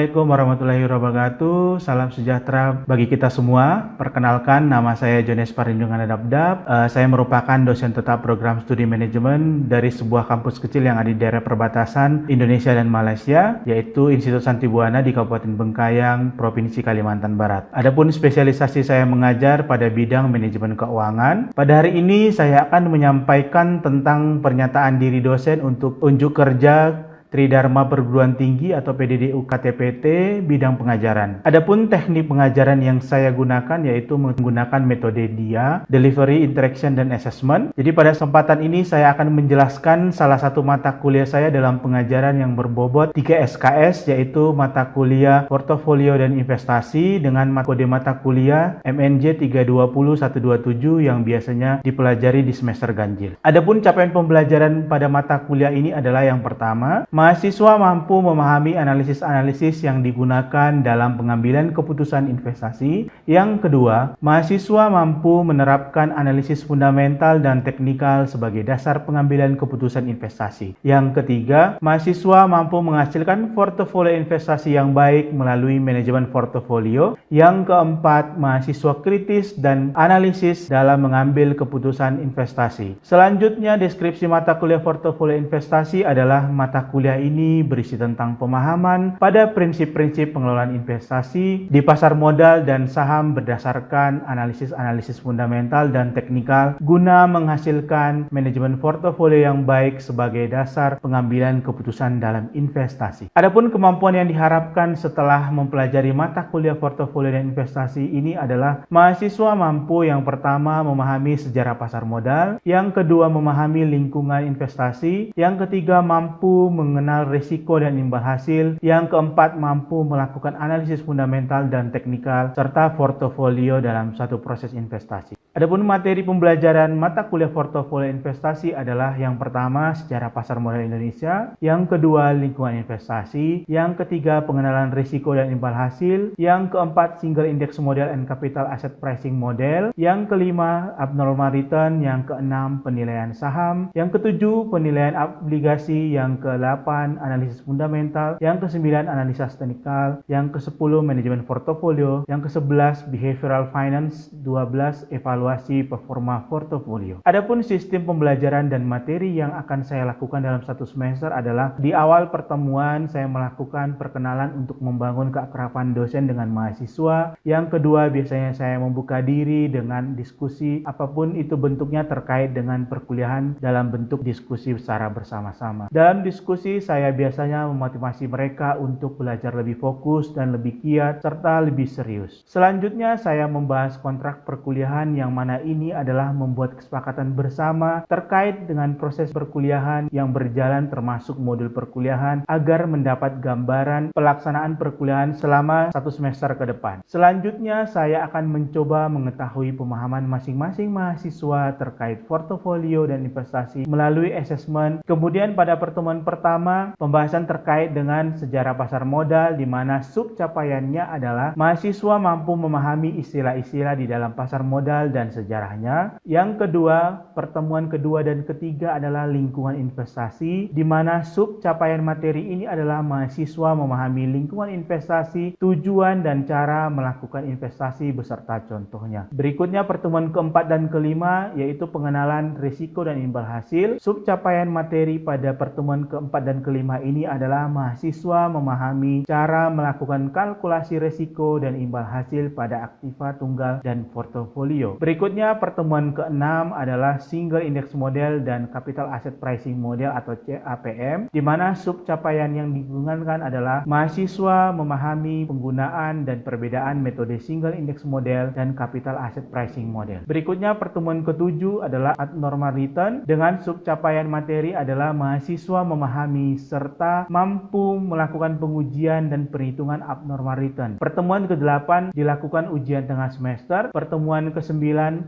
Assalamualaikum warahmatullahi wabarakatuh. Salam sejahtera bagi kita semua. Perkenalkan, nama saya Jones Parindungan Adabdab. Saya merupakan dosen tetap program studi manajemen dari sebuah kampus kecil yang ada di daerah perbatasan Indonesia dan Malaysia, yaitu Institut Santibuana di Kabupaten Bengkayang, Provinsi Kalimantan Barat. Adapun spesialisasi saya mengajar pada bidang manajemen keuangan. Pada hari ini saya akan menyampaikan tentang pernyataan diri dosen untuk unjuk kerja Tridharma Perguruan Tinggi atau PDDU KTPT bidang pengajaran. Adapun teknik pengajaran yang saya gunakan yaitu menggunakan metode DIA, Delivery, Interaction, dan Assessment. Jadi pada kesempatan ini saya akan menjelaskan salah satu mata kuliah saya dalam pengajaran yang berbobot 3 SKS, yaitu mata kuliah Portofolio dan Investasi dengan kode mata kuliah MNJ 320127 yang biasanya dipelajari di semester ganjil. Adapun capaian pembelajaran pada mata kuliah ini adalah yang pertama, mahasiswa mampu memahami analisis-analisis yang digunakan dalam pengambilan keputusan investasi. Yang kedua, mahasiswa mampu menerapkan analisis fundamental dan teknikal sebagai dasar pengambilan keputusan investasi. Yang ketiga, mahasiswa mampu menghasilkan portofolio investasi yang baik melalui manajemen portofolio. Yang keempat, mahasiswa kritis dan analisis dalam mengambil keputusan investasi. Selanjutnya, deskripsi mata kuliah portofolio investasi adalah mata kuliah ini berisi tentang pemahaman pada prinsip-prinsip pengelolaan investasi di pasar modal dan saham berdasarkan analisis-analisis fundamental dan teknikal guna menghasilkan manajemen portofolio yang baik sebagai dasar pengambilan keputusan dalam investasi. Adapun kemampuan yang diharapkan setelah mempelajari mata kuliah portofolio dan investasi ini adalah mahasiswa mampu yang pertama memahami sejarah pasar modal, yang kedua memahami lingkungan investasi, yang ketiga mampu mengenal risiko dan imbal hasil, yang keempat mampu melakukan analisis fundamental dan teknikal serta portofolio dalam satu proses investasi. Adapun materi pembelajaran mata kuliah portofolio investasi adalah yang pertama sejarah pasar modal Indonesia, yang kedua lingkungan investasi, yang ketiga pengenalan risiko dan imbal hasil, yang keempat single index model and capital asset pricing model, yang kelima abnormal return, yang keenam penilaian saham, yang ketujuh penilaian obligasi, yang ke-8 analisis fundamental, yang ke-9 analisa teknikal, yang ke-10 manajemen portofolio, yang ke-11 behavioral finance, 12 evaluasi performa portofolio. Adapun sistem pembelajaran dan materi yang akan saya lakukan dalam satu semester adalah di awal pertemuan saya melakukan perkenalan untuk membangun keakraban dosen dengan mahasiswa. Yang kedua, biasanya saya membuka diri dengan diskusi apapun itu bentuknya terkait dengan perkuliahan dalam bentuk diskusi secara bersama-sama. Dalam diskusi saya biasanya memotivasi mereka untuk belajar lebih fokus dan lebih giat serta lebih serius. Selanjutnya saya membahas kontrak perkuliahan yang mana ini adalah membuat kesepakatan bersama terkait dengan proses perkuliahan yang berjalan termasuk modul perkuliahan agar mendapat gambaran pelaksanaan perkuliahan selama satu semester ke depan. Selanjutnya saya akan mencoba mengetahui pemahaman masing-masing mahasiswa terkait portofolio dan investasi melalui assessment. Kemudian pada pertemuan pertama pembahasan terkait dengan sejarah pasar modal di mana subcapaiannya adalah mahasiswa mampu memahami istilah-istilah di dalam pasar modal dan sejarahnya. Yang kedua, pertemuan kedua dan ketiga adalah lingkungan investasi di mana subcapaian materi ini adalah mahasiswa memahami lingkungan investasi, tujuan dan cara melakukan investasi beserta contohnya. Berikutnya pertemuan keempat dan kelima yaitu pengenalan risiko dan imbal hasil. Subcapaian materi pada pertemuan keempat dan kelima ini adalah mahasiswa memahami cara melakukan kalkulasi risiko dan imbal hasil pada aktiva tunggal dan portofolio. Berikutnya pertemuan keenam adalah single index model dan capital asset pricing model atau CAPM di mana subcapaian yang digunakan adalah mahasiswa memahami penggunaan dan perbedaan metode single index model dan capital asset pricing model. Berikutnya pertemuan ketujuh adalah abnormal return dengan subcapaian materi adalah mahasiswa memahami serta mampu melakukan pengujian dan perhitungan abnormal return. Pertemuan ke-8 dilakukan ujian tengah semester. Pertemuan ke-9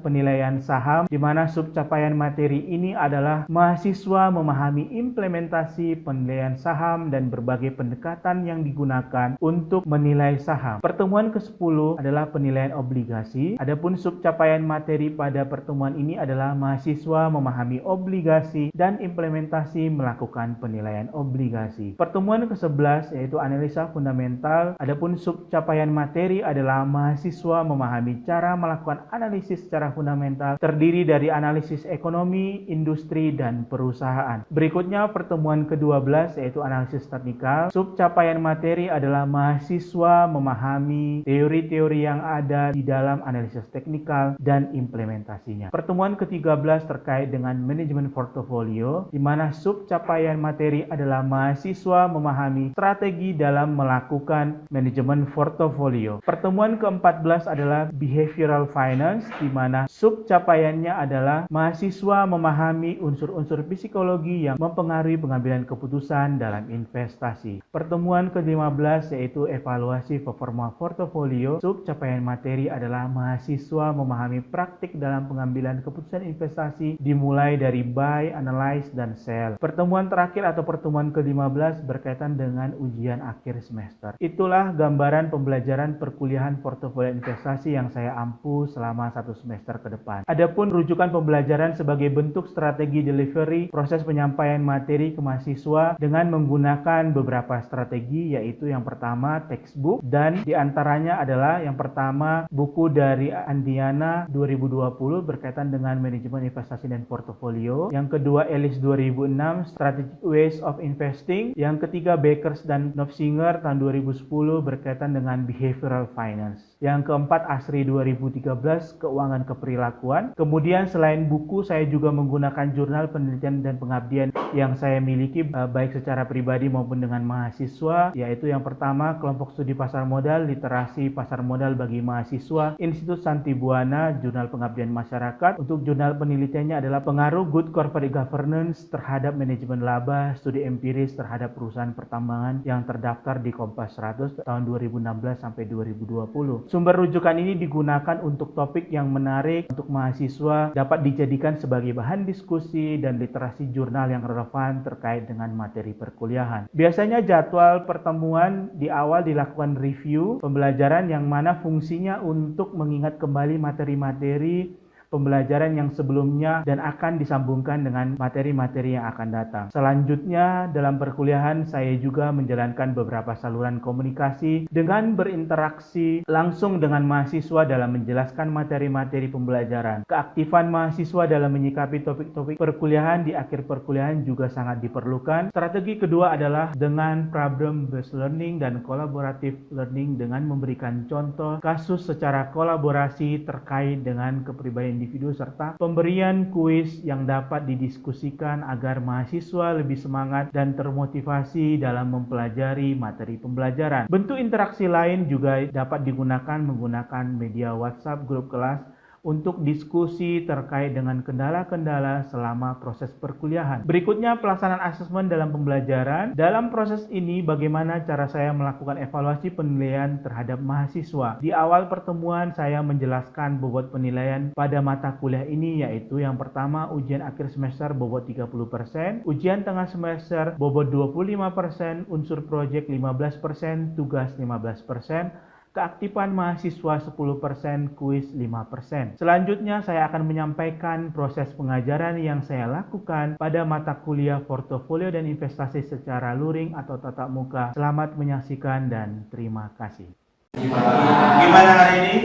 penilaian saham di mana subcapaian materi ini adalah mahasiswa memahami implementasi penilaian saham dan berbagai pendekatan yang digunakan untuk menilai saham. Pertemuan ke-10 adalah penilaian obligasi. Adapun subcapaian materi pada pertemuan ini adalah mahasiswa memahami obligasi dan implementasi melakukan penilaian dan obligasi. Pertemuan ke-11 yaitu analisa fundamental. Adapun subcapaian materi adalah mahasiswa memahami cara melakukan analisis secara fundamental terdiri dari analisis ekonomi, industri, dan perusahaan. Berikutnya pertemuan ke-12 yaitu analisis teknikal. Subcapaian materi adalah mahasiswa memahami teori-teori yang ada di dalam analisis teknikal dan implementasinya. Pertemuan ke-13 terkait dengan manajemen portofolio, di mana subcapaian materi adalah mahasiswa memahami strategi dalam melakukan manajemen portofolio. Pertemuan ke-14 adalah behavioral finance, di mana subcapaiannya adalah mahasiswa memahami unsur-unsur psikologi yang mempengaruhi pengambilan keputusan dalam investasi. Pertemuan ke-15 yaitu evaluasi performa portofolio. Subcapaian materi adalah mahasiswa memahami praktik dalam pengambilan keputusan investasi dimulai dari buy, analyze, dan sell. Pertemuan terakhir atau pertemuan ke-15 berkaitan dengan ujian akhir semester. Itulah gambaran pembelajaran perkuliahan portofolio investasi yang saya ampu selama 1 semester ke depan. Adapun rujukan pembelajaran sebagai bentuk strategi delivery proses penyampaian materi ke mahasiswa dengan menggunakan beberapa strategi, yaitu yang pertama textbook, dan diantaranya adalah yang pertama buku dari Andiana 2020 berkaitan dengan manajemen investasi dan portofolio. Yang kedua Ellis 2006 Strategic Ways of Investing. Yang ketiga Bakers dan Nofsinger tahun 2010 berkaitan dengan behavioral finance. Yang keempat Asri 2013 Keuangan Keperilakuan. Kemudian selain buku saya juga menggunakan jurnal penelitian dan pengabdian yang saya miliki baik secara pribadi maupun dengan mahasiswa, yaitu yang pertama kelompok studi pasar modal literasi pasar modal bagi mahasiswa Institut Santibuana Jurnal Pengabdian Masyarakat. Untuk jurnal penelitiannya adalah pengaruh good corporate governance terhadap manajemen laba studi empiris terhadap perusahaan pertambangan yang terdaftar di Kompas 100 tahun 2016 sampai 2020. Sumber rujukan ini digunakan untuk topik yang menarik untuk mahasiswa dapat dijadikan sebagai bahan diskusi dan literasi jurnal yang relevan terkait dengan materi perkuliahan. Biasanya jadwal pertemuan di awal dilakukan review pembelajaran yang mana fungsinya untuk mengingat kembali materi-materi pembelajaran yang sebelumnya dan akan disambungkan dengan materi-materi yang akan datang. Selanjutnya, dalam perkuliahan saya juga menjalankan beberapa saluran komunikasi dengan berinteraksi langsung dengan mahasiswa dalam menjelaskan materi-materi pembelajaran. Keaktifan mahasiswa dalam menyikapi topik-topik perkuliahan di akhir perkuliahan juga sangat diperlukan. Strategi kedua adalah dengan problem-based learning dan collaborative learning dengan memberikan contoh kasus secara kolaborasi terkait dengan kepribadian individu serta pemberian kuis yang dapat didiskusikan agar mahasiswa lebih semangat dan termotivasi dalam mempelajari materi pembelajaran. Bentuk interaksi lain juga dapat digunakan menggunakan media WhatsApp grup kelas untuk diskusi terkait dengan kendala-kendala selama proses perkuliahan. Berikutnya pelaksanaan asesmen dalam pembelajaran. Dalam proses ini bagaimana cara saya melakukan evaluasi penilaian terhadap mahasiswa. Di awal pertemuan saya menjelaskan bobot penilaian pada mata kuliah ini, yaitu yang pertama ujian akhir semester bobot 30%, ujian tengah semester bobot 25%, unsur proyek 15%, tugas 15%, keaktifan mahasiswa 10%, kuis 5%. Selanjutnya saya akan menyampaikan proses pengajaran yang saya lakukan pada mata kuliah portofolio dan investasi secara luring atau tatap muka. Selamat menyaksikan dan terima kasih. Gimana hari ini?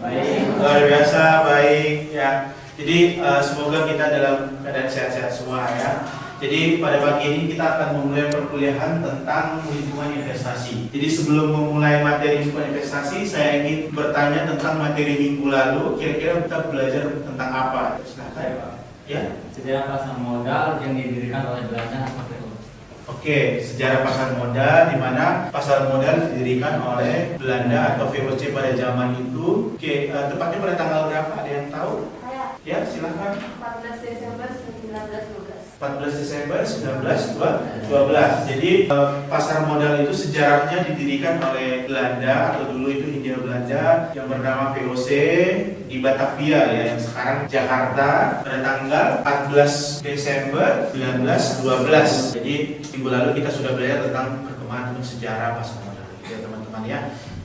Baik. Luar biasa baik ya. Jadi semoga kita dalam keadaan sehat-sehat semua ya. Jadi pada pagi ini kita akan memulai perkuliahan tentang lingkungan investasi. Jadi sebelum memulai materi lingkungan investasi, saya ingin bertanya tentang materi minggu lalu. Kira-kira kita belajar tentang apa? Silahkan Pak. Ya. Sejarah pasar modal yang didirikan oleh Belanda seperti itu. Oke, sejarah pasar modal, di mana pasar modal didirikan oleh Belanda atau VOC pada zaman itu. Oke, tepatnya pada tanggal berapa? Ada yang tahu? Ya, silakan. 14 Desember 1912. 14 Desember 1912. Jadi pasar modal itu sejarahnya didirikan oleh Belanda atau dulu itu Hindia Belanda yang bernama VOC di Batavia ya, yang sekarang Jakarta, pada tanggal 14 Desember 1912. Jadi minggu lalu kita sudah belajar tentang perkembangan sejarah pasar modal ya teman-teman ya.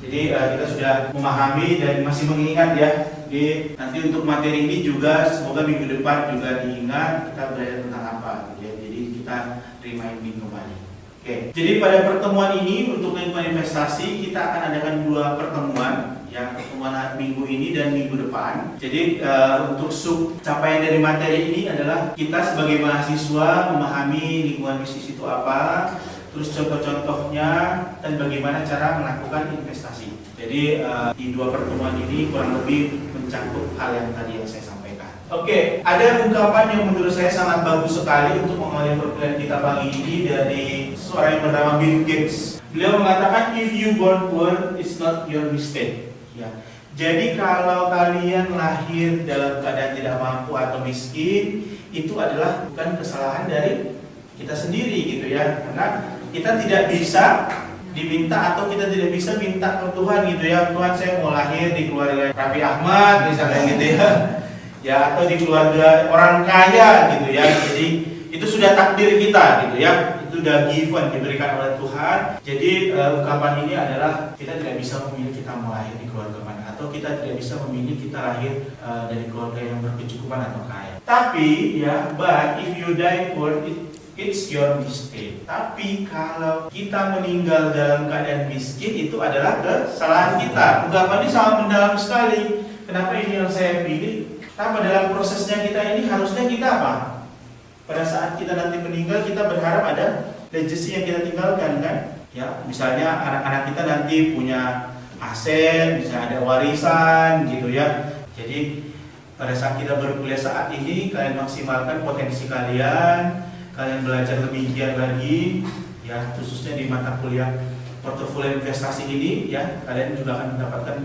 Jadi kita sudah memahami dan masih mengingat ya. Jadi nanti untuk materi ini juga semoga minggu depan juga diingat kita belajar tentang apa. Jadi kita remind kembali. Oke, jadi pada pertemuan ini untuk lingkungan investasi kita akan adakan 2 pertemuan, ya, pertemuan minggu ini dan minggu depan. Jadi untuk sub capaian dari materi ini adalah kita sebagai mahasiswa memahami lingkungan bisnis itu apa, terus contoh-contohnya dan bagaimana cara melakukan investasi. Jadi di 2 pertemuan ini kurang lebih mencakup hal yang tadi yang saya sampaikan. Oke, ada ungkapan yang menurut saya sangat bagus sekali untuk mengawali perkuliahan kita pagi ini dari seorang yang bernama Bill Gates. Beliau mengatakan, if you born poor, it's not your mistake. Ya. Jadi kalau kalian lahir dalam keadaan tidak mampu atau miskin, itu adalah bukan kesalahan dari kita sendiri gitu ya. Karena kita tidak bisa diminta atau kita tidak bisa minta ke Tuhan gitu ya. Tuhan, saya mau lahir di keluarga Raffi Ahmad misalnya gitu ya. Ya, atau di keluarga orang kaya gitu ya. Jadi itu sudah takdir kita gitu ya. Itu udah given, diberikan oleh Tuhan. Jadi ungkapan ini adalah kita tidak bisa memilih kita mau lahir di keluarga mana, atau kita tidak bisa memilih kita lahir dari keluarga yang berkecukupan atau kaya. Tapi ya, but if you die poor, it's your mistake. Tapi kalau kita meninggal dalam keadaan miskin, itu adalah kesalahan kita. Ungkapan ini sangat mendalam sekali. Kenapa ini yang saya pilih? Karena dalam prosesnya kita ini harusnya kita apa? Pada saat kita nanti meninggal, kita berharap ada legacy yang kita tinggalkan kan? Ya, misalnya anak-anak kita nanti punya aset, misalnya ada warisan gitu ya. Jadi pada saat kita berkuliah saat ini, kalian maksimalkan potensi kalian belajar lebih giat lagi, ya, khususnya di mata kuliah portofolio investasi ini, ya, kalian juga akan mendapatkan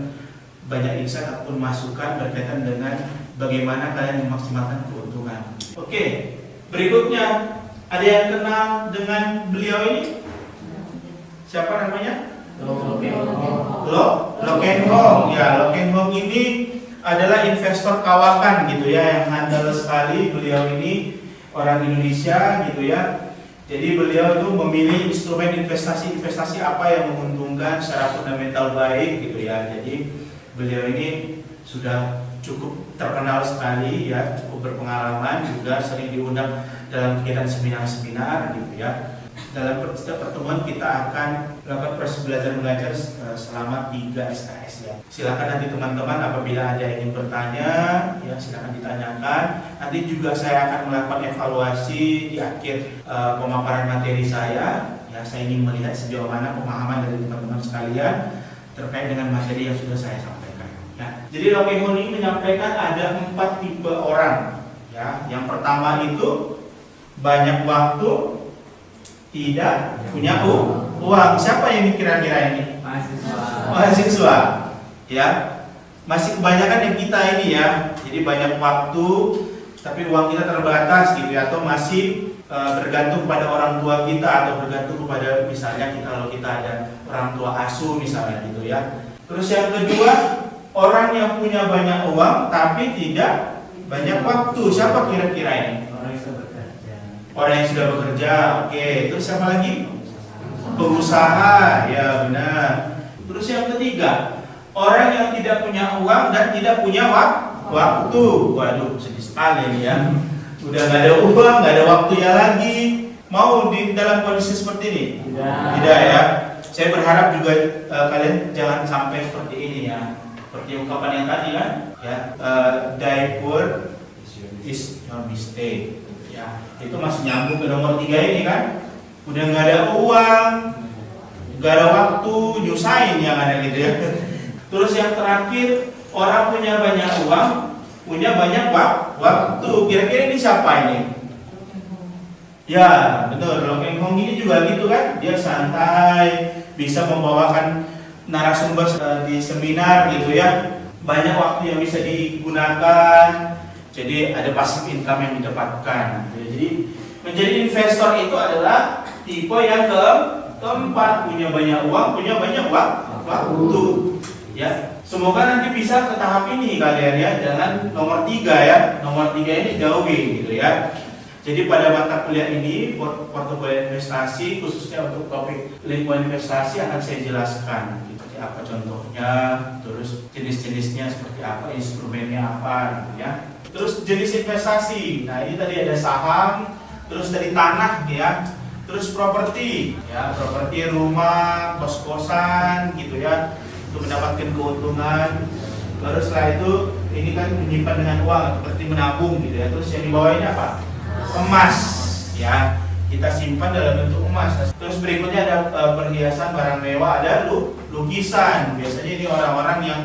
banyak insight ataupun masukan berkaitan dengan bagaimana kalian memaksimalkan keuntungan. Oke, berikutnya ada yang kenal dengan beliau ini? Siapa namanya? Lokenhong. Ya, Lokenhong ini adalah investor kawakan gitu ya, yang handal sekali. Beliau ini orang Indonesia gitu ya. Jadi beliau itu memilih instrumen investasi apa yang menguntungkan secara fundamental baik gitu ya. Jadi beliau ini sudah cukup terkenal sekali ya, cukup berpengalaman, juga sering diundang dalam kegiatan seminar-seminar gitu ya. Dalam setiap pertemuan kita akan melakukan proses belajar mengajar selama 3 SKS ya. Silakan nanti teman-teman apabila ada yang ingin bertanya ya, silakan ditanyakan. Nanti juga saya akan melakukan evaluasi di akhir pemaparan materi saya. Ya, saya ingin melihat sejauh mana pemahaman dari teman-teman sekalian terkait dengan materi yang sudah saya sampaikan. Ya. Jadi Lokenhong ini menyampaikan ada 4 tipe orang. Ya, yang pertama itu banyak waktu, tidak punya uang. Siapa yang kira-kira ini? Mahasiswa. Ya, masih kebanyakan yang kita ini ya. Jadi banyak waktu, tapi uang kita terbatas gitu ya. Atau masih bergantung pada orang tua kita, atau bergantung kepada misalnya kalau kita ada orang tua asuh misalnya gitu ya. Terus yang kedua, orang yang punya banyak uang tapi tidak banyak waktu. Siapa kira-kira ini? Orang yang sudah bekerja. Oke, terus siapa lagi? Pengusaha. Ya, benar. Terus yang ketiga, orang yang tidak punya uang dan tidak punya waktu. Waduh, sedih sekali nih ya. Udah nggak ada uang, nggak ada waktunya lagi. Mau di dalam kondisi seperti ini? Tidak ya. Saya berharap juga kalian jangan sampai seperti ini ya. Seperti ungkapan yang tadi kan, ya, die poor is your mistake. Ya, itu masih nyambung ke nomor 3 ini kan. Udah nggak ada uang, nggak ada waktu, nyusahin yang ada gitu ya. Terus yang terakhir, orang punya banyak uang, punya banyak waktu. Kira-kira ini siapa ini? Ya, betul. Lokenhong ini juga gitu kan. Dia santai, bisa membawakan narasumber di seminar gitu ya. Banyak waktu yang bisa digunakan. Jadi ada passive income yang didapatkan. Jadi menjadi investor itu adalah tipe yang keempat, punya banyak uang, punya banyak waktu. Ya, semoga nanti bisa ke tahap ini kalian ya. Jangan nomor 3 ya. Nomor 3 ini jauhi gitu ya. Jadi pada mata kuliah ini portofolio investasi khususnya untuk topik lingkungan investasi akan saya jelaskan. Seperti apa contohnya, terus jenis-jenisnya seperti apa, instrumennya apa gitu ya. Terus jenis investasi. Nah, ini tadi ada saham, terus dari tanah ya, terus properti ya, properti rumah, kos-kosan gitu ya, untuk mendapatkan keuntungan. Baru setelah itu ini kan menyimpan dengan uang seperti menabung gitu ya. Terus yang di bawah ini apa? Emas ya, kita simpan dalam bentuk emas. Terus berikutnya ada perhiasan barang mewah, ada lukisan. Biasanya ini orang-orang yang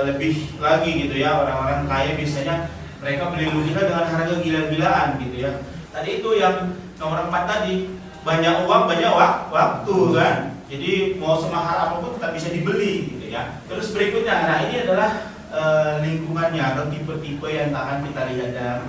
lebih lagi gitu ya, orang-orang kaya biasanya mereka beli lukisan dengan harga gila-gilaan gitu ya. Tadi itu yang nomor 4 tadi, banyak uang banyak waktu kan. Jadi mau semahal apapun tetap bisa dibeli gitu ya. Terus berikutnya, nah ini adalah lingkungannya atau tipe-tipe yang akan kita lihat dalam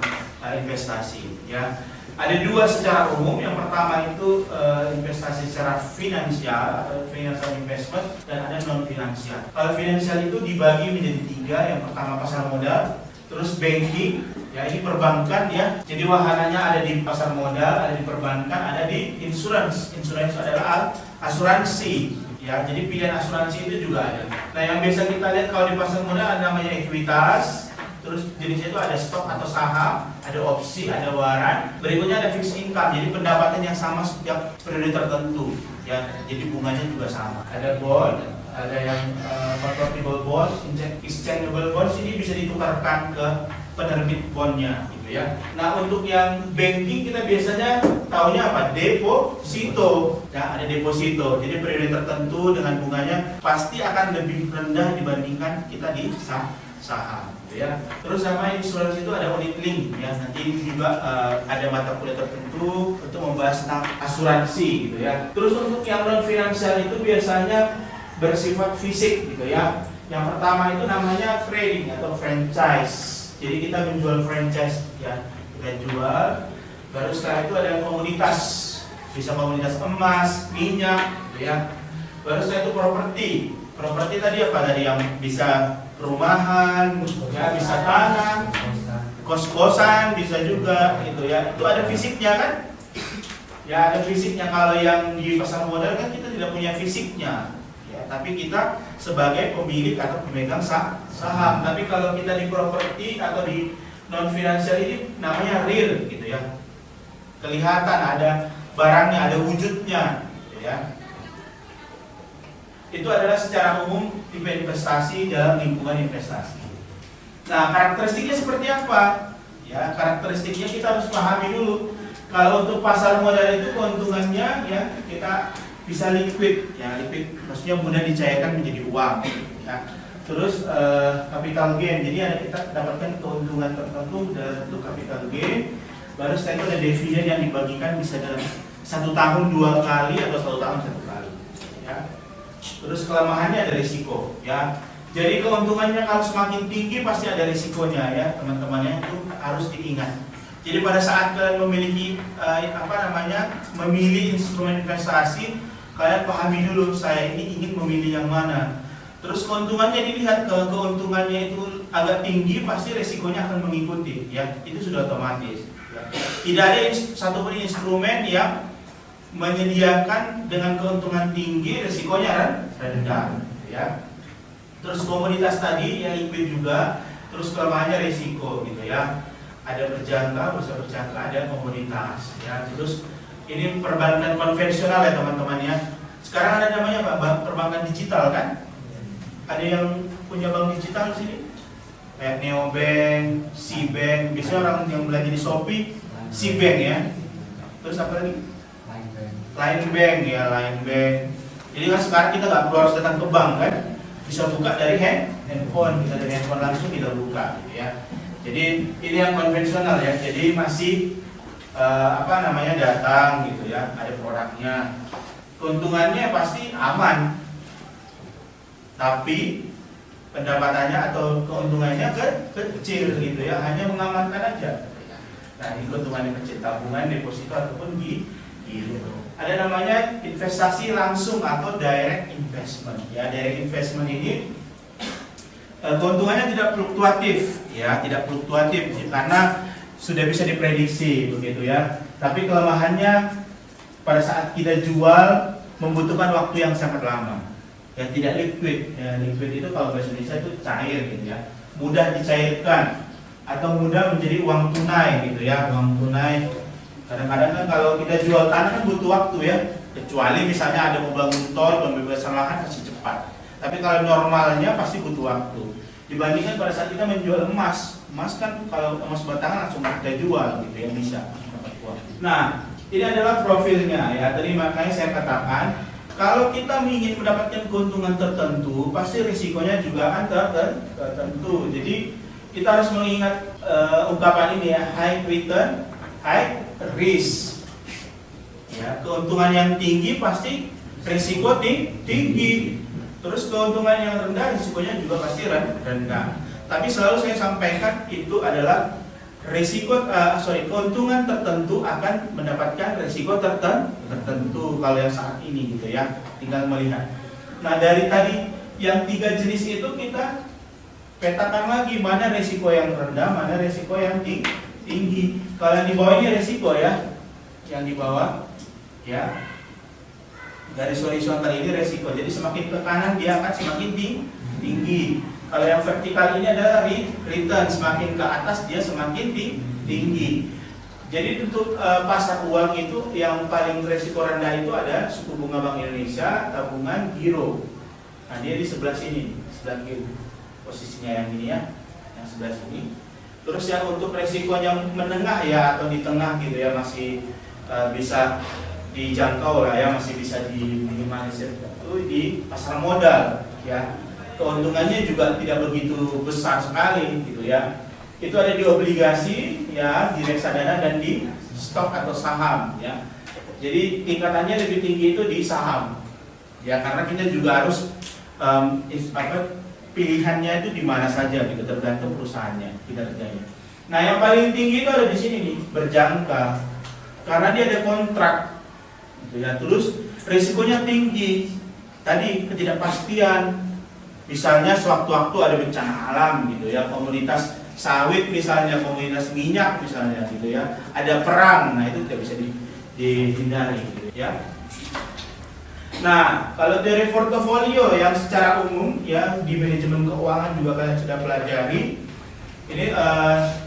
investasi ya. Ada dua secara umum. Yang pertama itu investasi secara finansial atau financial investment, dan ada non finansial. Kalau finansial itu dibagi menjadi 3. Yang pertama pasar modal, terus banking ya, ini perbankan ya. Jadi wahananya ada di pasar modal, ada di perbankan, ada di insurance. Insurance adalah asuransi ya. Jadi pilihan asuransi itu juga ada. Nah, yang biasa kita lihat kalau di pasar modal ada namanya ekuitas. Terus jenisnya itu ada stok atau saham, ada opsi, ada waran. Berikutnya ada fixed income, jadi pendapatan yang sama setiap periode tertentu ya. Jadi bunganya juga sama. Ada bond, ada yang convertible bonds, exchangeable bonds, ini bisa ditukarkan ke penerbit bondnya gitu ya. Nah, untuk yang banking kita biasanya tahunya apa? Deposito ya, ada deposito. Jadi periode tertentu dengan bunganya pasti akan lebih rendah dibandingkan kita di saham gitu ya. Terus sama insurance itu ada unit link ya. Nanti juga ada mata kuliah tertentu untuk membahas tentang asuransi gitu ya. Terus untuk yang non finansial itu biasanya bersifat fisik gitu ya. Yang pertama itu namanya trading atau franchise. Jadi kita menjual franchise ya, kita jual. Baru setelah itu ada komunitas, bisa komunitas emas, minyak gitu ya. Baru setelah itu properti. Properti tadi apa tadi, yang bisa perumahan, ya, bisa tanah, kos-kosan bisa juga gitu ya. Itu ada fisiknya kan? Ya, ada fisiknya. Kalau yang di pasar modal kan kita tidak punya fisiknya. Ya, tapi kita sebagai pemilik atau pemegang saham. Tapi kalau kita di properti atau di non finansial ini namanya real gitu ya. Kelihatan ada barangnya, ada wujudnya gitu ya. Itu adalah secara umum tipe investasi dalam lingkungan investasi. Nah, karakteristiknya seperti apa? Ya, karakteristiknya kita harus pahami dulu. Kalau untuk pasar modal itu keuntungannya ya, kita bisa liquid ya, liquid maksudnya mudah dicairkan menjadi uang ya. Terus capital gain, jadi ada kita dapatkan keuntungan tertentu dalam bentuk capital gain. Baru setelah itu ada dividen yang dibagikan bisa dalam 1 tahun 2 kali atau 1 tahun 1 kali ya. Terus kelemahannya ada risiko ya. Jadi keuntungannya kalau semakin tinggi pasti ada risikonya ya, teman-temannya itu harus diingat. Jadi pada saat kalian memiliki memilih instrumen investasi, kalian pahami dulu saya ini ingin memilih yang mana. Terus keuntungannya dilihat, kalau keuntungannya itu agak tinggi pasti risikonya akan mengikuti ya. Itu sudah otomatis ya. Tidak ada satupun instrumen yang menyediakan dengan keuntungan tinggi, risikonya rendah ya. Terus komoditas tadi ya, liquid juga. Terus kelemahannya risiko gitu ya. Ada berjangka, bisa berjangka, ada komoditas ya. Terus ini perbankan konvensional ya teman-teman ya. Sekarang ada namanya apa? Perbankan digital kan? Ada yang punya bank digital di sini? Kayak Neobank, Cbank. Biasanya orang yang belanja di Shopee, Cbank ya. Terus apa lagi? Line Bank ya, Line Bank. Jadi kan sekarang kita nggak perlu harus datang ke bank kan? Bisa buka dari handphone, kita dari handphone langsung kita buka gitu ya. Jadi ini yang konvensional ya. Jadi masih datang gitu ya, ada produknya. Keuntungannya pasti aman, tapi pendapatannya atau keuntungannya kecil gitu ya, hanya mengamankan aja. Nah, ini keuntungannya kecil, tabungan, deposito ataupun gitu. Ada namanya investasi langsung atau direct investment. Ya, direct investment ini keuntungannya tidak fluktuatif, ya, tidak fluktuatif karena sudah bisa diprediksi begitu ya. Tapi kelemahannya pada saat kita jual membutuhkan waktu yang sangat lama. Ya, tidak liquid. Ya, liquid itu kalau bahasa Indonesia itu cair gitu ya. Mudah dicairkan atau mudah menjadi uang tunai gitu ya, uang tunai Kadang-kadang kan kalau kita jual tanah kan butuh waktu ya, kecuali misalnya ada mau bangun tol, pembebasan lahan pasti cepat. Tapi kalau normalnya pasti butuh waktu. Dibandingkan pada saat kita menjual emas, emas kan kalau emas batangan langsung kita jual gitu ya, bisa dapat uang. Nah, ini adalah profilnya ya. Tadi makanya saya katakan kalau kita ingin mendapatkan keuntungan tertentu, pasti risikonya juga akan tertentu. Jadi kita harus mengingat ungkapan ini ya, high return, high risk. Ya, keuntungan yang tinggi pasti risiko tinggi. Terus keuntungan yang rendah risikonya juga pasti rendah. Tapi selalu saya sampaikan itu adalah keuntungan tertentu akan mendapatkan risiko tertentu kalau yang saat ini gitu ya. Tinggal melihat. Nah, dari tadi yang 3 jenis itu kita petakan lagi mana risiko yang rendah, mana risiko yang tinggi. Kalau yang di bawah ini risiko ya. Yang di bawah ya. Garis horizontal ini resiko, jadi semakin ke kanan dia akan semakin tinggi. Kalau yang vertikal ini adalah return, semakin ke atas dia semakin tinggi. Jadi untuk pasar uang itu yang paling resiko rendah itu ada suku bunga Bank Indonesia, tabungan, giro. Nah dia di sebelah sini, sebelah kiri posisinya yang ini ya, yang sebelah sini. Terus yang untuk resiko yang menengah ya atau di tengah gitu ya masih bisa dijangkau lah ya, masih bisa diminimalisir itu di pasar modal ya. Keuntungannya juga tidak begitu besar sekali gitu ya. Itu ada di obligasi ya, di reksadana dan di stok atau saham ya. Jadi tingkatannya lebih tinggi itu di saham ya, karena kita juga harus pilihannya itu di mana saja gitu, tergantung perusahaannya, kinerjanya. Nah yang paling tinggi itu ada di sini nih, berjangka, karena dia ada kontrak. Ya, terus risikonya tinggi. Tadi ketidakpastian. Misalnya sewaktu-waktu ada bencana alam gitu ya, komoditas sawit misalnya, komoditas minyak misalnya gitu ya. Ada perang. Nah, itu tidak bisa dihindari gitu ya. Nah, kalau teori portofolio yang secara umum ya di manajemen keuangan juga kalian sudah pelajari. Ini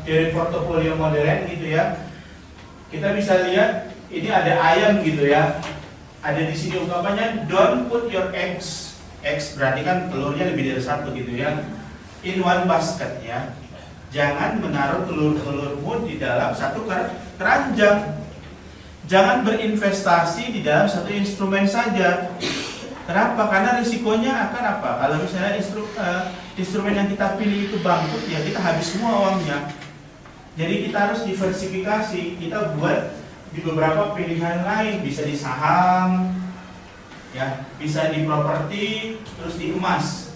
teori portofolio modern gitu ya. Kita bisa lihat ini ada ayam gitu ya. Ada di sini ungkapannya don't put your eggs berarti kan telurnya lebih dari satu gitu ya, in one basket ya. Jangan menaruh telur-telurmu di dalam satu keranjang. Jangan berinvestasi di dalam satu instrumen saja. Kenapa? Karena risikonya akan apa? Kalau misalnya instrumen yang kita pilih itu bangkrut ya kita habis semua uangnya. Jadi kita harus diversifikasi. Kita buat di beberapa pilihan lain, bisa di saham, ya, bisa di properti, terus di emas.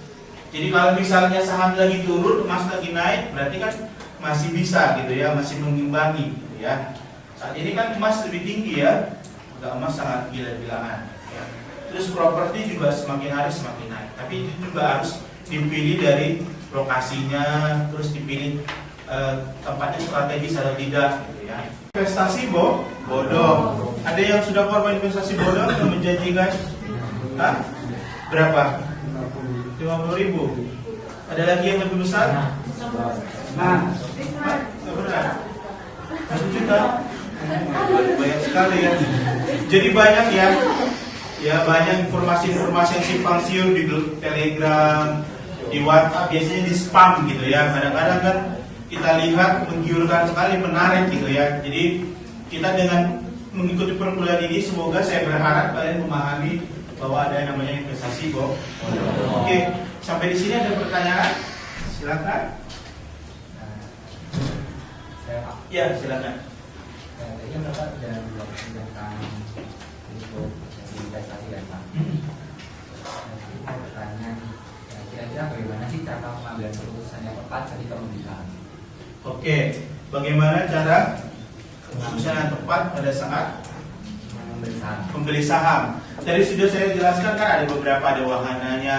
Jadi kalau misalnya saham lagi turun, emas lagi naik, berarti kan masih bisa gitu ya, masih mengimbangi gitu ya. Saat ini kan emas lebih tinggi ya, harga emas sangat gila-gilaan. Ya. Terus properti juga semakin hari semakin naik, tapi itu juga harus dipilih dari lokasinya, terus dipilih tempatnya strategis atau tidak gitu ya. Investasi bodoh. Ada yang sudah korban investasi bodoh yang menjanjikan berapa? 50.000. Ada lagi yang lebih besar? Nah, berapa? 1 juta. Banyak sekali ya. Jadi banyak ya. Ya banyak informasi-informasi yang simpang siur di grup Telegram, di WhatsApp, biasanya di spam gitu ya. Kadang-kadang kan kita lihat menggiurkan sekali, menarik gitu ya. Jadi kita dengan mengikuti perkuliahan ini, semoga saya berharap kalian memahami bahwa ada yang namanya investasi kok. Oke, sampai di sini ada pertanyaan? Silakan. Ya, silakan. Tadi kan Bapak sudah menjelaskan tentang untuk investasi ya Pak. Pertanyaan, kira-kira bagaimana sih cara pengambilan keputusan yang tepat ketika membeli saham? Oke, bagaimana cara keputusan yang tepat pada saat membeli saham? Tadi sudah saya jelaskan kan ada beberapa, ada wahananya,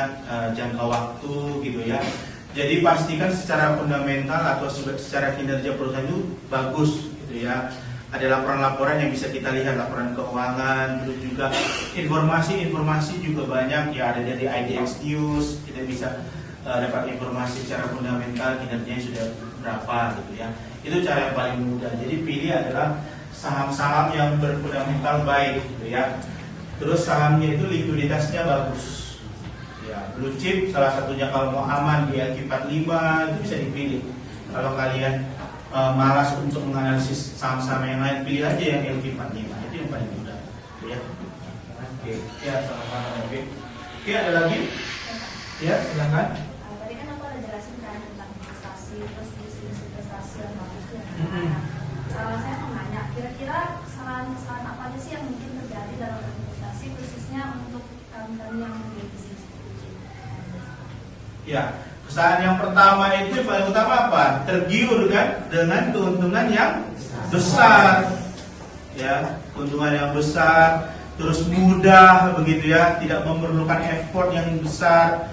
jangka waktu gitu ya. Jadi pastikan secara fundamental atau secara kinerja perusahaan itu bagus gitu ya. Ada laporan-laporan yang bisa kita lihat, laporan keuangan, terus juga informasi juga banyak ya, ada dari IDX News, kita bisa dapat informasi secara fundamental kinerjanya sudah berapa gitu ya. Itu cara yang paling mudah. Jadi pilih adalah saham-saham yang berfundamental baik gitu ya. Terus sahamnya itu likuiditasnya bagus. Ya, blue chip salah satunya kalau mau aman di LQ45 itu bisa dipilih. Kalau kalian malas untuk menganalisis saham-saham yang lain, pilih aja yang LQ45 itu yang paling mudah. Ya. Oke, ya sama-sama. Oke, ada lagi? Ya, silakan. Tadi kan aku ada jelasin kan tentang investasi, terus jenis investasi yang bagus itu yang Mm-mm. mana. Saya mau nanya, kira-kira kesalahan apa aja sih yang mungkin terjadi dalam investasi, khususnya untuk kami-kami yang memiliki bisnis kecil? Ya, kesalahan yang pertama itu yang paling utama apa? Tergiur kan dengan keuntungan yang besar. Ya, keuntungan yang besar, terus mudah begitu ya, tidak memerlukan effort yang besar.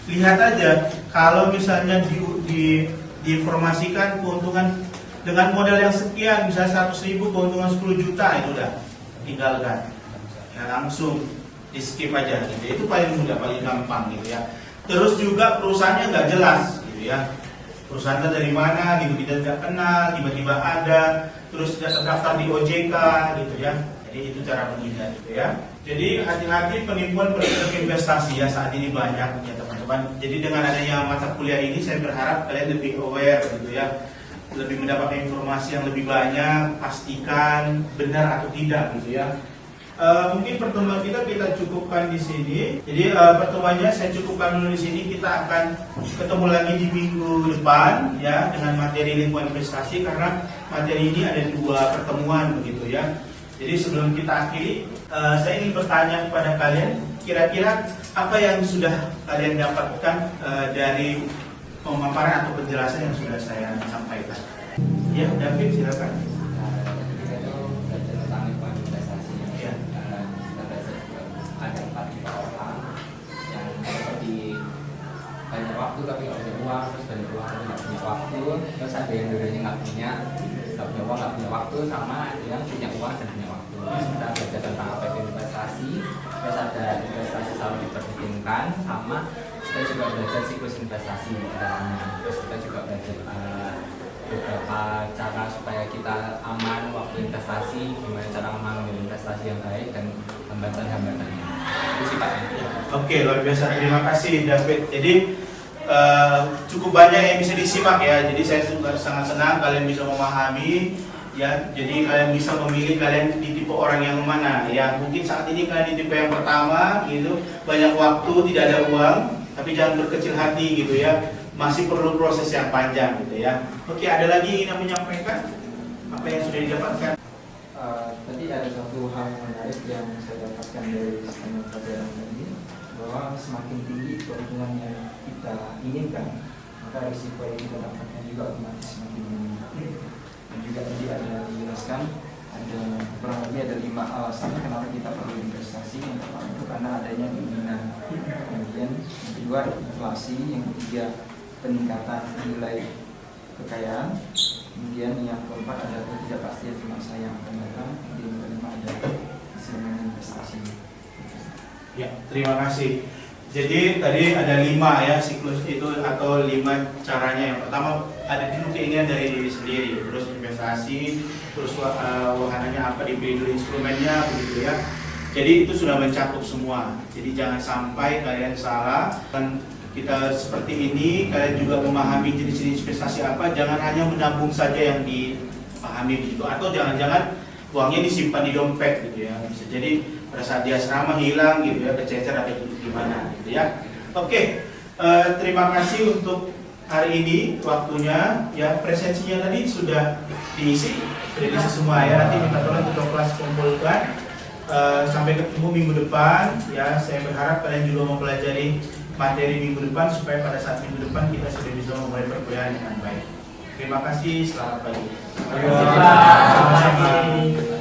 Lihat aja, kalau misalnya diinformasikan keuntungan dengan modal yang sekian, misalnya 100.000 keuntungan 10 juta, itu udah tinggalkan. Ya, langsung di skip aja gitu. Itu paling mudah, paling gampang gitu ya. Terus juga perusahaannya nggak jelas gitu ya. Perusahaannya dari mana gitu, kita tidak kenal, tiba-tiba ada, terus tidak terdaftar di OJK gitu ya. Jadi itu cara menghindar gitu ya. Jadi hati-hati penipuan produk investasi ya, saat ini banyak ya teman-teman. Jadi dengan adanya mata kuliah ini saya berharap kalian lebih aware gitu ya. Lebih mendapatkan informasi yang lebih banyak, pastikan benar atau tidak gitu ya. Mungkin pertemuan kita cukupkan di sini. Jadi pertemuannya saya cukupkan dulu di sini. Kita akan ketemu lagi di minggu depan ya dengan materi lingkungan investasi, karena materi ini ada 2 pertemuan begitu ya. Jadi sebelum kita akhiri, saya ingin bertanya kepada kalian, kira-kira apa yang sudah kalian dapatkan dari pemaparan atau penjelasan yang sudah saya sampaikan? Ya, David silakan. Ketika itu belajar tentang lingkungan investasi. Ya. Kita belajar juga ada 4 tipe orang yang seperti banyak waktu tapi nggak punya uang, terus banyak uang tapi nggak punya waktu, terus ada yang dulunya nggak punya uang, nggak punya waktu, sama yang punya uang dan punya waktu. Terus kita belajar tentang apa itu investasi, terus ada investasi selalu diperhitungkan, sama kita juga belajar siklus investasi di dalamnya. Terus kita juga belajar beberapa cara supaya kita aman waktu investasi, gimana cara mengambil investasi yang baik dan hambatan-hambatannya. Itu sih Pak. Oke, luar biasa. Terima kasih David. Jadi cukup banyak yang bisa disimak ya. Jadi saya juga sangat senang kalian bisa memahami ya. Jadi kalian bisa memilih kalian di tipe orang yang mana ya. Mungkin saat ini kalian di tipe yang pertama gitu, banyak waktu, tidak ada uang, tapi jangan berkecil hati gitu ya. Masih perlu proses yang panjang gitu ya. Oke, ada lagi yang ingin menyampaikan apa yang sudah didapatkan? Tadi ada satu hal yang menarik yang saya dapatkan dari setengah pelajaran tadi, bahwa semakin tinggi keuntungan yang kita inginkan, maka risiko yang kita dapatkan juga otomatis semakin meningkat. Dan juga tadi ada dijelaskan ada kurang lebih ada 5 alasan kenapa kita perlu investasi. Yang pertama itu karena adanya keinginan, kemudian yang kedua inflasi, yang ketiga peningkatan nilai kekayaan, kemudian yang keempat ada ketidakpastian di masa yang akan datang, yang kelima ada instrumen investasi. Ya, terima kasih. Jadi tadi ada 5 ya siklus itu atau 5 caranya. Yang pertama ada dulu keinginan dari diri sendiri, terus investasi, terus wahananya apa, dipilih dulu instrumennya begitu ya. Jadi itu sudah mencakup semua. Jadi jangan sampai kalian salah. Dan kita seperti ini, kalian juga memahami jenis-jenis investasi apa. Jangan hanya menabung saja yang dipahami begitu, atau jangan-jangan uangnya disimpan di dompet gitu ya. Bisa jadi pada saat di asrama hilang gitu ya, kececer atau gimana gitu ya. Oke, terima kasih untuk hari ini waktunya ya. Presensinya tadi sudah diisi semua ya. Nanti minta tolong ketua kelas kumpulkan. Sampai ketemu minggu depan ya. Saya berharap kalian juga mempelajari materi minggu depan supaya pada saat minggu depan kita sudah bisa memulai perkuliahan dengan baik. Terima kasih, selamat pagi. Terima kasih. Sama-sama.